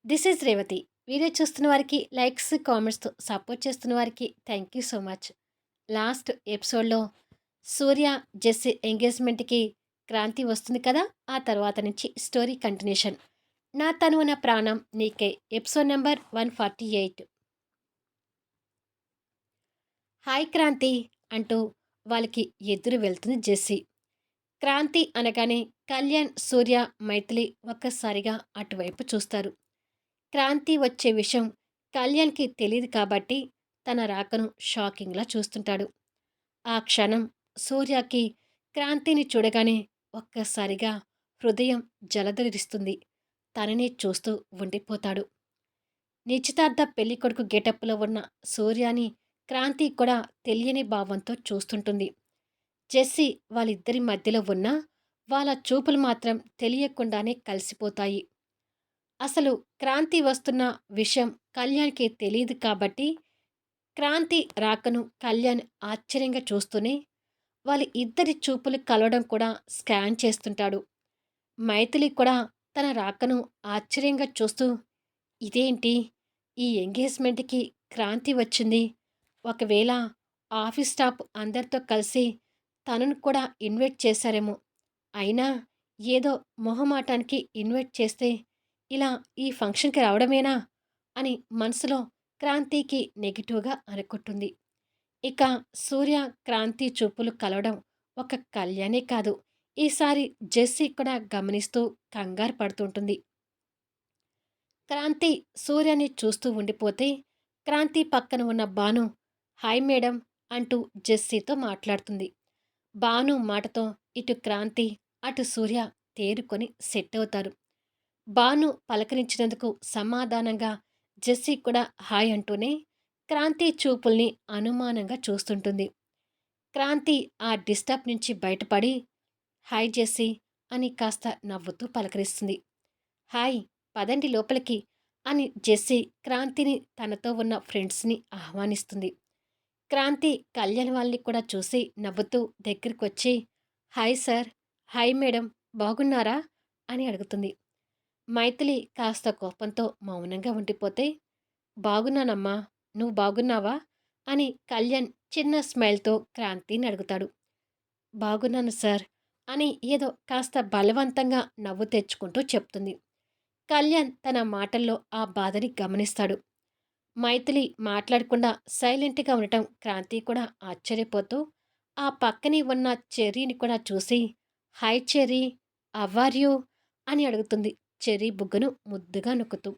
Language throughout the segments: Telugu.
This is Revathi. వీడియో చూస్తున్న వారికి లైక్స్, కామెంట్స్‌తో సపోర్ట్ చేస్తున్న వారికి thank you so much. Last ఎపిసోడ్‌లో సూర్య, జెస్సీ ఎంగేజ్‌మెంట్‌కి క్రాంతి వస్తుంది కదా! ఆ తర్వాత నుంచి స్టోరీ కంటిన్యూషన్. 'నా తనువు నా ప్రాణం నీకే' ఎపిసోడ్ నంబర్ 148. హాయ్ క్రాంతి అంటూ వాళ్ళకి ఎదురు వెళ్తుంది జెస్సీ. క్రాంతి అనగానే కళ్యాణ్, సూర్య, మైథిలి ఒక్కసారిగా అటువైపు చూస్తారు. క్రాంతి వచ్చే విషయం కళ్యాణ్‌కి తెలీదు కాబట్టి తన రాకను షాకింగ్‌లా చూస్తుంటాడు. ఆ క్షణం సూర్యకి క్రాంతిని చూడగానే ఒక్కసారిగా హృదయం జలధరిస్తుంది. తననే చూస్తూ ఉండిపోతాడు. నిశ్చితార్థ పెళ్ళికొడుకు గెటప్‌లో ఉన్న సూర్యని క్రాంతి కూడా తెలియని భావంతో చూస్తుంటుంది. జెస్సీ వాళ్ళిద్దరి మధ్యలో ఉన్నా వాళ్ళ చూపులు మాత్రం తెలియకుండానే కలిసిపోతాయి. అసలు క్రాంతి వస్తున్న విషయం కళ్యాణ్‌కి తెలీదు కాబట్టి, క్రాంతి రాకను కళ్యాణ్ ఆశ్చర్యంగా చూస్తూనే, వాళ్ళ ఇద్దరి చూపులు కలవడం కూడా స్కాన్ చేస్తుంటాడు. మైథిలి కూడా తన రాకను ఆశ్చర్యంగా చూస్తూ, ఇదేంటి? ఈ ఎంగేజ్‌మెంట్‌కి క్రాంతి వచ్చింది. ఒకవేళ ఆఫీస్ స్టాఫ్ అందరితో కలిసి తనను కూడా ఇన్వైట్ చేశారేమో! అయినా ఏదో మొహమాటానికి ఇన్వైట్ చేస్తే ఇలా ఈ ఫంక్షన్‌కి రావడమేనా? అని మనసులో క్రాంతికి నెగెటివ్‌గా అనుకుంటుంది. ఇక సూర్య, క్రాంతి చూపులు కలవడం ఒక కళ్యాణే కాదు. ఈసారి జెస్సీ కూడా గమనిస్తూ కంగారు పడుతుంటుంది. క్రాంతి సూర్యని చూస్తూ ఉండిపోతే, క్రాంతి పక్కన ఉన్న భాను, హాయ్ మేడం అంటూ జెస్సీతో మాట్లాడుతుంది. భాను మాటతో ఇటు క్రాంతి, అటు సూర్య తేరుకొని సెట్ అవుతారు. భాను పలకరించినందుకు సమాధానంగా జెస్సీ కూడా హాయ్ అంటూనే క్రాంతి చూపుల్ని అనుమానంగా చూస్తుంటుంది. క్రాంతి ఆ డిస్టర్బ్ నుంచి బయటపడి హాయ్ జెస్సీ అని కాస్త నవ్వుతూ పలకరిస్తుంది. హాయ్ పదండి లోపలికి అని జెస్సీ క్రాంతిని తనతో ఉన్న ఫ్రెండ్స్ని ఆహ్వానిస్తుంది. క్రాంతి కళ్యాణ్ వాళ్ళని కూడా చూసి నవ్వుతూ దగ్గరికొచ్చి హాయ్ సార్, హాయ్ మేడం, బాగున్నారా అని అడుగుతుంది. మైథిలి కాస్త కోపంతో మౌనంగా ఉండిపోతే, బాగున్నానమ్మా, నువ్వు బాగున్నావా అని కళ్యాణ్ చిన్న స్మైల్తో క్రాంతిని అడుగుతాడు. బాగున్నాను సార్ అని ఏదో కాస్త బలవంతంగా నవ్వు తెచ్చుకుంటూ చెప్తుంది. కళ్యాణ్ తన మాటల్లో ఆ బాధని గమనిస్తాడు. మైథిలి మాట్లాడకుండా సైలెంట్గా ఉండటం క్రాంతి కూడా ఆశ్చర్యపోతూ ఆ పక్కనే ఉన్న చెర్రీని కూడా చూసి హాయ్ చెర్రీ, అవ్వార్ యూ అని అడుగుతుంది చెర్రీ బుగ్గను ముద్దుగా నొక్కుతూ.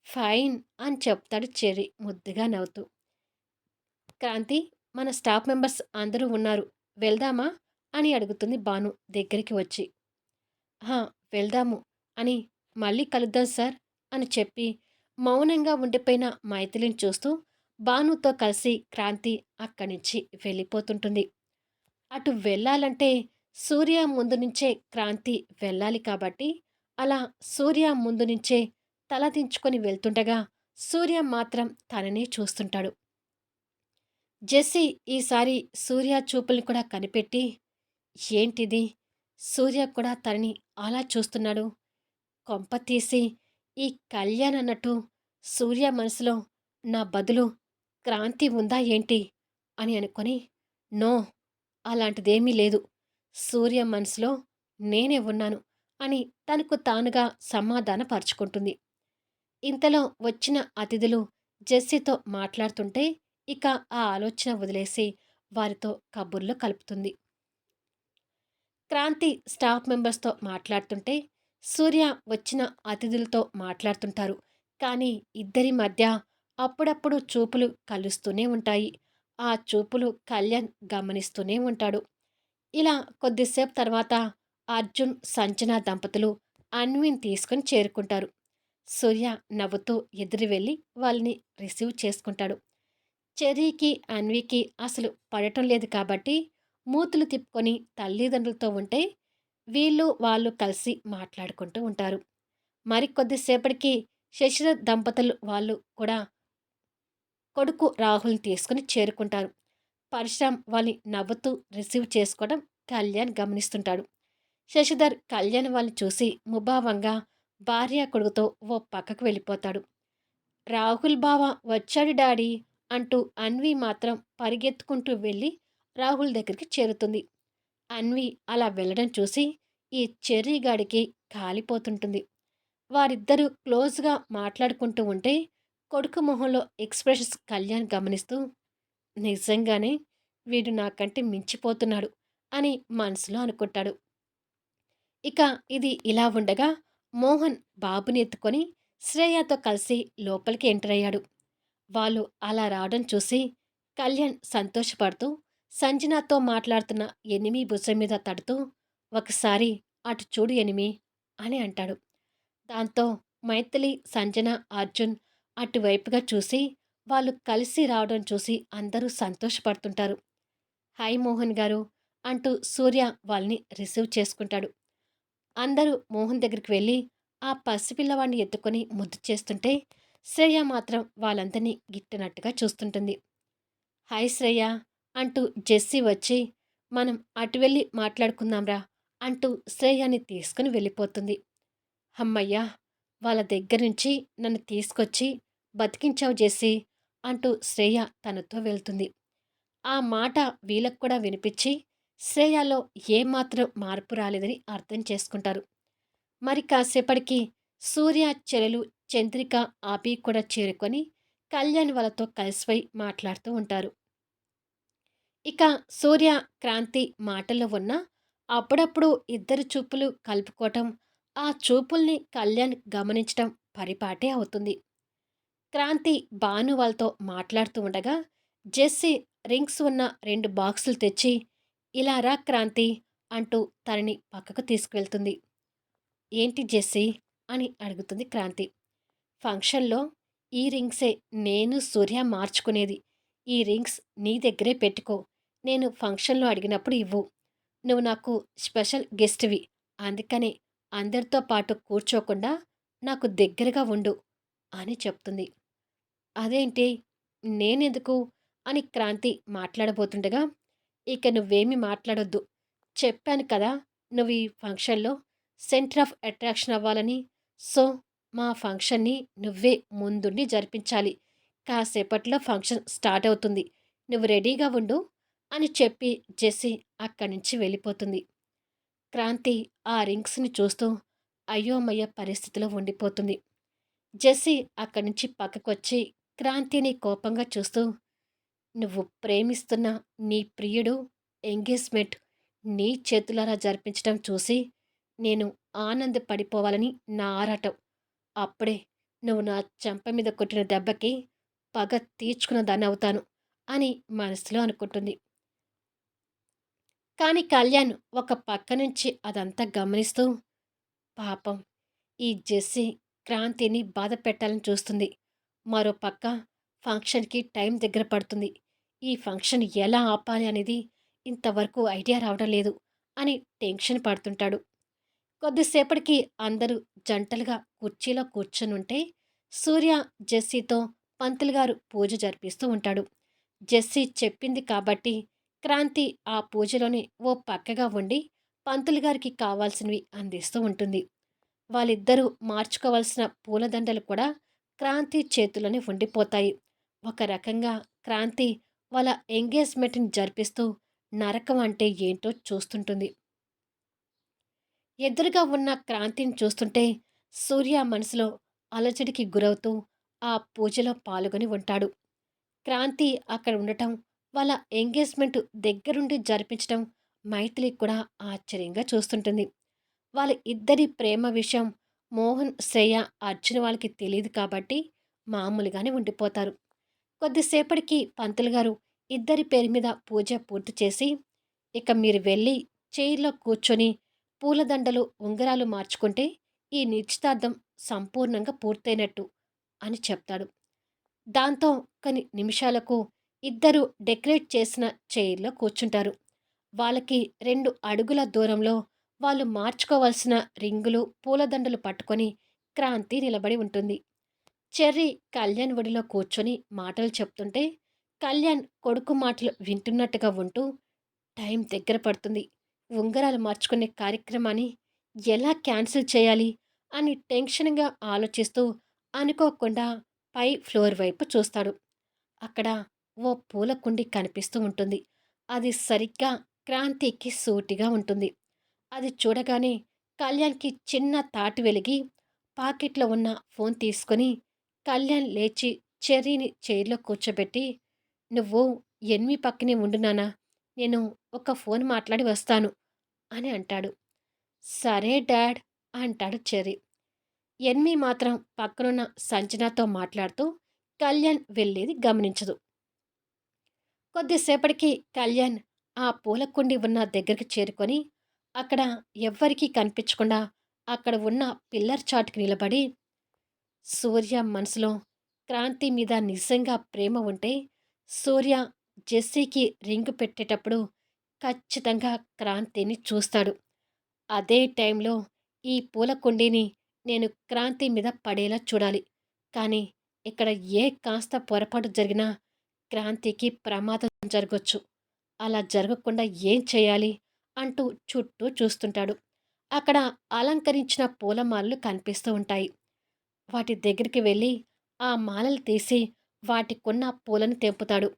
ఫైన్ అని చెప్తాడు చెర్రీ ముద్దుగా నవ్వుతూ. క్రాంతి, మన స్టాఫ్ మెంబర్స్ అందరూ ఉన్నారు, వెళ్దామా అని అడుగుతుంది భాను దగ్గరికి వచ్చి. హా, వెళ్దాము అని మళ్ళీ కలుద్దాం సార్ అని చెప్పి మౌనంగా ఉండిపోయిన మైథిలిని చూస్తూ భానుతో కలిసి క్రాంతి అక్కడి నుంచి వెళ్ళిపోతుంటుంది. అటు వెళ్ళాలంటే సూర్య ముందు నుంచే క్రాంతి వెళ్ళాలి కాబట్టి అలా సూర్య ముందు నుంచే తల దించుకొని వెళ్తుండగా సూర్య మాత్రం తననే చూస్తుంటాడు. జెస్సీ ఈసారి సూర్య చూపుల్ని కూడా కనిపెట్టి ఏంటిది? సూర్య కూడా తనని అలా చూస్తున్నాడు. కొంప తీసి ఈ కళ్యాణ్ అన్నట్టు సూర్య మనసులో నా బదులు క్రాంతి ఉందా ఏంటి అని అనుకొని, నో, అలాంటిదేమీ లేదు. సూర్య మనసులో నేనే ఉన్నాను అని తనకు తానుగా సమాధానపరుచుకుంటుంది. ఇంతలో వచ్చిన అతిథులు జెస్సీతో మాట్లాడుతుంటే ఇక ఆ ఆలోచన వదిలేసి వారితో కబుర్లు కలుపుతుంది. క్రాంతి స్టాఫ్ మెంబర్స్‌తో మాట్లాడుతుంటే, సూర్య వచ్చిన అతిథులతో మాట్లాడుతుంటారు. కానీ ఇద్దరి మధ్య అప్పుడప్పుడు చూపులు కలుస్తూనే ఉంటాయి. ఆ చూపులు కళ్యాణ్ గమనిస్తూనే ఉంటాడు. ఇలా కొద్దిసేపు తర్వాత అర్జున్, సంజన దంపతులు అన్విని తీసుకొని చేరుకుంటారు. సూర్య నవ్వుతూ ఎదురు వెళ్ళి వాళ్ళని రిసీవ్ చేసుకుంటాడు. చెర్రీకి, అన్వికి అసలు పడటం లేదు కాబట్టి మూతులు తిప్పుకొని తల్లిదండ్రులతో ఉంటే వీళ్ళు వాళ్ళు కలిసి మాట్లాడుకుంటూ ఉంటారు. మరికొద్దిసేపటికి శశిధర్ దంపతులు వాళ్ళు కూడా కొడుకు రాహుల్ని తీసుకుని చేరుకుంటారు. పరశురాం వాళ్ళని నవ్వుతూ రిసీవ్ చేసుకోవడం కళ్యాణ్ గమనిస్తుంటాడు. శశిధర్ కళ్యాణ్ వాళ్ళని చూసి ముభావంగా భార్య కొడుకుతో ఓ పక్కకు వెళ్ళిపోతాడు. రాహుల్ బావ వచ్చాడు డాడీ అంటూ అన్వి మాత్రం పరిగెత్తుకుంటూ వెళ్ళి రాహుల్ దగ్గరికి చేరుతుంది. అన్వి అలా వెళ్ళడం చూసి ఈ చెర్రీ గాడికి కాలిపోతుంటుంది. వారిద్దరూ క్లోజ్‌గా మాట్లాడుకుంటూ ఉంటే కొడుకు మొహంలో ఎక్స్‌ప్రెషన్స్ కళ్యాణ్ గమనిస్తూ నిజంగానే వీడు నాకంటే మించిపోతున్నాడు అని మనసులో అనుకుంటాడు. ఇక ఇది ఇలా ఉండగా మోహన్ బాబుని ఎత్తుకొని శ్రేయతో కలిసి లోపలికి ఎంటర్ అయ్యాడు. వాళ్ళు అలా రావడం చూసి కళ్యాణ్ సంతోషపడుతూ సంజనాతో మాట్లాడుతున్న ఎనిమి భుజం మీద తడుతూ ఒకసారి అటు చూడు ఎనిమి అని అంటాడు. దాంతో మైథిలి, సంజన, అర్జున్ అటువైపుగా చూసి వాళ్ళు కలిసి రావడం చూసి అందరూ సంతోషపడుతుంటారు. హాయ్ మోహన్ గారు అంటూ సూర్య వాళ్ళని రిసీవ్ చేసుకుంటాడు. అందరూ మోహన్ దగ్గరికి వెళ్ళి ఆ పసిపిల్లవాడిని ఎత్తుకొని ముద్దు చేస్తుంటే శ్రేయ మాత్రం వాళ్ళందరినీ గిట్టినట్టుగా చూస్తుంటుంది. హాయ్ శ్రేయ అంటూ జెస్సీ వచ్చి మనం అటు వెళ్ళి మాట్లాడుకుందాంరా అంటూ శ్రేయాని తీసుకుని వెళ్ళిపోతుంది. హమ్మయ్యా! వాళ్ళ దగ్గర నుంచి నన్ను తీసుకొచ్చి బతికించావు జెస్సీ అంటూ శ్రేయ తనతో వెళ్తుంది. ఆ మాట వీళ్ళకు కూడా వినిపించి శ్రేయలో ఏమాత్రం మార్పు రాలేదని అర్థం చేసుకుంటారు. మరి కాసేపటికి సూర్య చెల్లెలు చంద్రిక, ఆపి కూడా చేరుకొని కళ్యాణ్ వాళ్ళతో కలిసిపోయి మాట్లాడుతూ ఉంటారు. ఇక సూర్య, క్రాంతి మాటల్లో ఉన్న అప్పుడప్పుడు ఇద్దరి చూపులు కలుపుకోవటం, ఆ చూపుల్ని కళ్యాణ్ గమనించటం పరిపాటే అవుతుంది. క్రాంతి భాను వాళ్ళతో మాట్లాడుతూ ఉండగా జెస్సీ రింగ్స్ ఉన్న 2 బాక్సులు తెచ్చి ఇలా రా క్రాంతి అంటూ తనని పక్కకు తీసుకువెళ్తుంది. ఏంటి జెస్సీ అని అడుగుతుంది క్రాంతి. ఫంక్షన్‌లో ఈ రింగ్సే నేను, సూర్య మార్చుకునేది. ఈ రింగ్స్ నీ దగ్గరే పెట్టుకో. నేను ఫంక్షన్‌లో అడిగినప్పుడు ఇవ్వు. నువ్వు నాకు స్పెషల్ గెస్ట్‌వి. అందుకనే అందరితో పాటు కూర్చోకుండా నాకు దగ్గరగా ఉండు అని చెప్తుంది. అదేంటి? నేనెందుకు? అని క్రాంతి మాట్లాడబోతుండగా, ఇక నువ్వేమీ మాట్లాడొద్దు. చెప్పాను కదా! నువ్వు ఈ ఫంక్షన్‌లో సెంటర్ ఆఫ్ అట్రాక్షన్ అవ్వాలని. సో, మా ఫంక్షన్‌ని నువ్వే ముందుండి జరిపించాలి. కాసేపట్లో ఫంక్షన్ స్టార్ట్ అవుతుంది. నువ్వు రెడీగా ఉండు అని చెప్పి జెస్సీ అక్కడి నుంచి వెళ్ళిపోతుంది. క్రాంతి ఆ రింగ్స్‌ని చూస్తూ అయోమయ పరిస్థితిలో ఉండిపోతుంది. జెస్సీ అక్కడి నుంచి పక్కకొచ్చి క్రాంతిని కోపంగా చూస్తూ నువ్వు ప్రేమిస్తున్న నీ ప్రియుడు ఎంగేజ్మెంట్ నీ చేతులారా జరిపించడం చూసి నేను ఆనందపడిపోవాలని నా ఆరాటం. అప్పుడే నువ్వు నా చెంప మీద కొట్టిన దెబ్బకి పగ తీర్చుకున్న దాన్నవుతాను అని మనసులో అనుకుంటుంది. కానీ కళ్యాణ్ ఒక పక్క నుంచి అదంతా గమనిస్తూ పాపం ఈ జెస్సీ క్రాంతిని బాధ పెట్టాలని చూస్తుంది. మరో పక్క ఫంక్షన్‌కి టైం దగ్గర పడుతుంది. ఈ ఫంక్షన్ ఎలా ఆపాలి అనేది ఇంతవరకు ఐడియా రావడం లేదు అని టెన్షన్ పడుతుంటాడు. కొద్దిసేపటికి అందరూ జంటలుగా కుర్చీలో కూర్చొనుంటే సూర్య జెస్సీతో పంతులు గారు పూజ జరిపిస్తూ ఉంటాడు. జెస్సీ చెప్పింది కాబట్టి క్రాంతి ఆ పూజలోనే ఓ పక్కగా ఉండి పంతులు గారికి కావాల్సినవి అందిస్తూ ఉంటుంది. వాళ్ళిద్దరూ మార్చుకోవాల్సిన పూలదండలు కూడా క్రాంతి చేతిలోనే ఉండిపోతాయి. ఒక రకంగా క్రాంతి వాళ్ళ ఎంగేజ్మెంట్‌ని జరిపిస్తూ నరకం అంటే ఏంటో చూస్తుంటుంది. ఎదురుగా ఉన్న క్రాంతిని చూస్తుంటే సూర్య మనసులో అలజడికి గురవుతూ ఆ పూజలో పాల్గొని ఉంటాడు. క్రాంతి అక్కడ ఉండటం, వాళ్ళ ఎంగేజ్మెంట్ దగ్గరుండి జరిపించడం మైథిలి కూడా ఆశ్చర్యంగా చూస్తుంటుంది. వాళ్ళ ఇద్దరి ప్రేమ విషయం మోహన్, శ్రేయ, అర్జున్ వాళ్ళకి తెలీదు కాబట్టి మామూలుగానే ఉండిపోతారు. కొద్దిసేపటికి పంతులు గారు ఇద్దరి పేరు మీద పూజ పూర్తి చేసి, ఇక మీరు వెళ్ళి చైర్‌లో కూర్చొని పూలదండలు, ఉంగరాలు మార్చుకుంటే ఈ నిశ్చితార్థం సంపూర్ణంగా పూర్తయినట్టు అని చెప్తాడు. దాంతో కొన్ని నిమిషాలకు ఇద్దరు డెకరేట్ చేసిన చైర్‌లో కూర్చుంటారు. వాళ్ళకి 2 అడుగుల దూరంలో వాళ్ళు మార్చుకోవాల్సిన రింగులు, పూలదండలు పట్టుకొని క్రాంతి నిలబడి ఉంటుంది. చెర్రీ కళ్యాణ్ ఒడిలో కూర్చొని మాటలు చెప్తుంటే, కళ్యాణ్ కొడుకు మాటలు వింటున్నట్టుగా ఉంటూ, టైం దగ్గర పడుతుంది. ఉంగరాలు మార్చుకునే కార్యక్రమాన్ని ఎలా క్యాన్సిల్ చేయాలి అని టెన్షన్‌గా ఆలోచిస్తూ అనుకోకుండా పై ఫ్లోర్ వైపు చూస్తాడు. అక్కడ ఓ పూల కుండీ కనిపిస్తూ ఉంటుంది. అది సరిగ్గా క్రాంతికి సూటిగా ఉంటుంది. అది చూడగానే కళ్యాణ్‌కి చిన్న తాటు వెలిగి పాకెట్‌లో ఉన్న ఫోన్ తీసుకొని కళ్యాణ్ లేచి చెర్రీని చైర్‌లో కూర్చోబెట్టి, "నువ్వు ఎన్వి పక్కనే ఉండు నాన్నా. నేను ఒక ఫోన్ మాట్లాడి వస్తాను" అని అంటాడు. "సరే డాడ్" అంటాడు చెర్రీ. ఎన్వి మాత్రం పక్కనున్న సంజనాతో మాట్లాడుతూ కళ్యాణ్ వెళ్ళేది గమనించదు. కొద్దిసేపటికి కళ్యాణ్ ఆ పూల కుండీ ఉన్న దగ్గరికి చేరుకొని, అక్కడ ఎవ్వరికీ కనిపించకుండా అక్కడ ఉన్న పిల్లర్ చాటుకి నిలబడి, సూర్య మనసులో క్రాంతి మీద నిజంగా ప్రేమ ఉంటే, సూర్య జెస్సీకి రింగ్ పెట్టేటప్పుడు ఖచ్చితంగా క్రాంతిని చూస్తాడు. అదే టైంలో ఈ పూల కుండీని నేను క్రాంతి మీద పడేలా చూడాలి. కానీ ఇక్కడ ఏ కాస్త పొరపాటు జరిగినా క్రాంతికి ప్రమాదం జరగొచ్చు. అలా జరగకుండా ఏం చేయాలి? అంటూ చుట్టూ చూస్తుంటాడు. అక్కడ అలంకరించిన పూలమాలలు కనిపిస్తూ ఉంటాయి. వాటి దగ్గరికి వెళ్ళి ఆ మాలలు తీసి వాటికున్న పూలను తెంపుతాడు.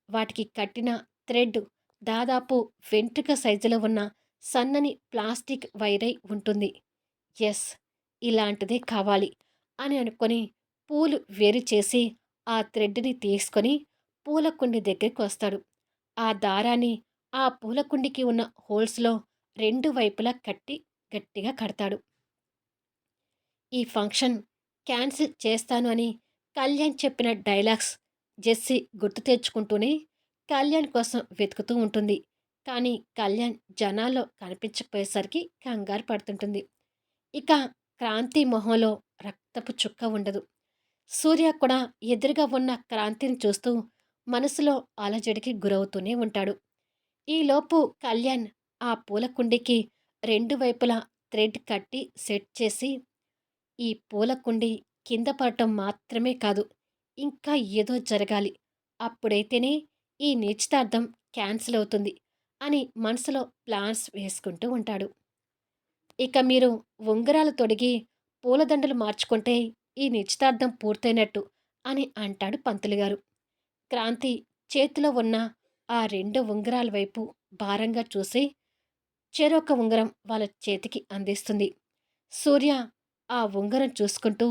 వాటికి కట్టిన థ్రెడ్ దాదాపు వెంట్రుక సైజులో ఉన్న సన్నని ప్లాస్టిక్ వైరై ఉంటుంది. ఎస్, ఇలాంటిదే కావాలి అని అనుకొని పూలు వేరు చేసి ఆ థ్రెడ్‌ని తీసుకొని పూల కుండీ దగ్గరికి వస్తాడు. ఆ దారాన్ని ఆ పూల కుండీకి ఉన్న హోల్స్‌లో 2 వైపులా కట్టి గట్టిగా కడతాడు. ఈ ఫంక్షన్ క్యాన్సిల్ చేస్తాను అని కళ్యాణ్ చెప్పిన డైలాగ్స్ జెస్సీ గుర్తు తెచ్చుకుంటూనే కళ్యాణ్ కోసం వెతుకుతూ ఉంటుంది. కానీ కళ్యాణ్ జనాల్లో కనిపించకపోయేసరికి కంగారు పడుతుంటుంది. ఇక క్రాంతి మొహంలో రక్తపు చుక్క ఉండదు. సూర్య కూడా ఎదురుగా ఉన్న క్రాంతిని చూస్తూ మనసులో అలజడికి గురవుతూనే ఉంటాడు. ఈలోపు కళ్యాణ్ ఆ పూల కుండీకి 2 వైపులా థ్రెడ్ కట్టి సెట్ చేసి, ఈ పూల కుండీ కింద పడటం మాత్రమే కాదు, ఇంకా ఏదో జరగాలి. అప్పుడైతేనే ఈ నిశ్చితార్థం క్యాన్సిల్ అవుతుంది అని మనసులో ప్లాన్స్ వేసుకుంటూ ఉంటాడు. ఇక మీరు ఉంగరాలు తొడిగి పూలదండలు మార్చుకుంటే ఈ నిశ్చితార్థం పూర్తయినట్టు అని అంటాడు పంతులుగారు. క్రాంతి చేతిలో ఉన్న ఆ 2 ఉంగరాల వైపు భారంగా చూసి చెరొక ఉంగరం వాళ్ళ చేతికి అందిస్తుంది. సూర్య ఆ ఉంగరం చూసుకుంటూ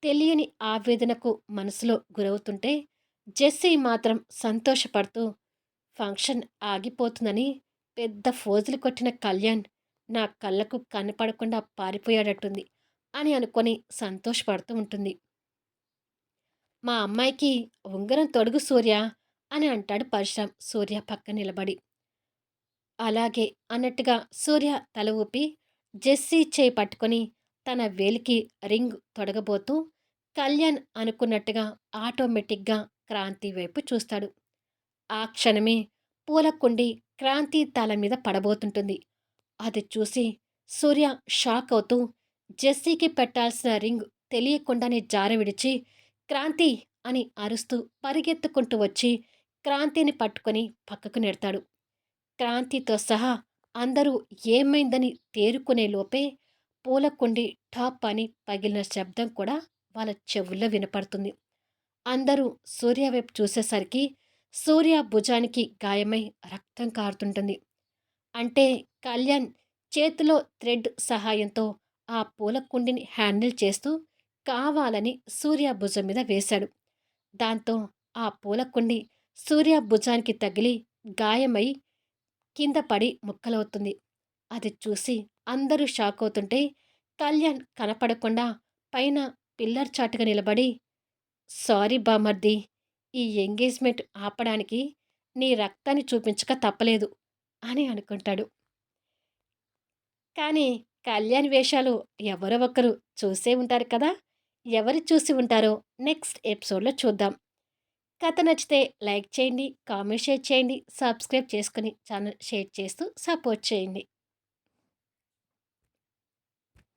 తెలియని ఆవేదనకు మనసులో గురవుతుంటే, జెస్సీ మాత్రం సంతోషపడుతూ ఫంక్షన్ ఆగిపోతుందని పెద్ద ఫోజులు కొట్టిన కళ్యాణ్ నా కళ్ళకు కనపడకుండా పారిపోయాడట్టుంది అని అనుకొని సంతోషపడుతూ ఉంటుంది. మా అమ్మాయికి ఉంగరం తొడుగు సూర్య అని అంటాడు పరశురాం సూర్య పక్క నిలబడి. అలాగే అన్నట్టుగా సూర్య తల ఊపి జెస్సీ చేయి పట్టుకొని తన వేలికి రింగ్ తొడగబోతూ కళ్యాణ్ అనుకున్నట్టుగా ఆటోమేటిక్గా క్రాంతి వైపు చూస్తాడు. ఆ క్షణమే పూల కుండి క్రాంతి తల మీద పడబోతుంటుంది. అది చూసి సూర్య షాక్ అవుతూ జెస్సీకి పెట్టాల్సిన రింగ్ తెలియకుండానే జార విడిచి క్రాంతి అని అరుస్తూ పరిగెత్తుకుంటూ వచ్చి క్రాంతిని పట్టుకొని పక్కకు నెడతాడు. క్రాంతితో సహా అందరూ ఏమైందని తేరుకునే లోపే పూల కుండి టాప్ అని పగిలిన శబ్దం కూడా వాళ్ళ చెవుల్లో వినపడుతుంది. అందరూ సూర్య వైపు చూసేసరికి సూర్య భుజానికి గాయమై రక్తం కారుతుంటుంది. అంటే కళ్యాణ్ చేతిలో థ్రెడ్ సహాయంతో ఆ పూల కుండిని హ్యాండిల్ చేస్తూ కావాలని సూర్య భుజం మీద వేశాడు. దాంతో ఆ పూల కుండి సూర్య భుజానికి తగిలి గాయమై కింద పడి ముక్కలవుతుంది. అది చూసి అందరూ షాక్ అవుతుంటే కళ్యాణ్ కనపడకుండా పైన పిల్లర్ చాటుగా నిలబడి, సారీ బామర్ది, ఈ ఎంగేజ్మెంట్ ఆపడానికి నీ రక్తాన్ని చూపించక తప్పలేదు అని అనుకుంటాడు. కానీ కళ్యాణ్ వేషాలు ఎవరో ఒకరు చూసే ఉంటారు కదా! ఎవరు చూసి ఉంటారో నెక్స్ట్ ఎపిసోడ్‌లో చూద్దాం. కథ నచ్చితే లైక్ చేయండి, కామెంట్ షేర్ చేయండి, సబ్స్క్రైబ్ చేసుకొని ఛానల్ షేర్ చేస్తూ సపోర్ట్ చేయండి.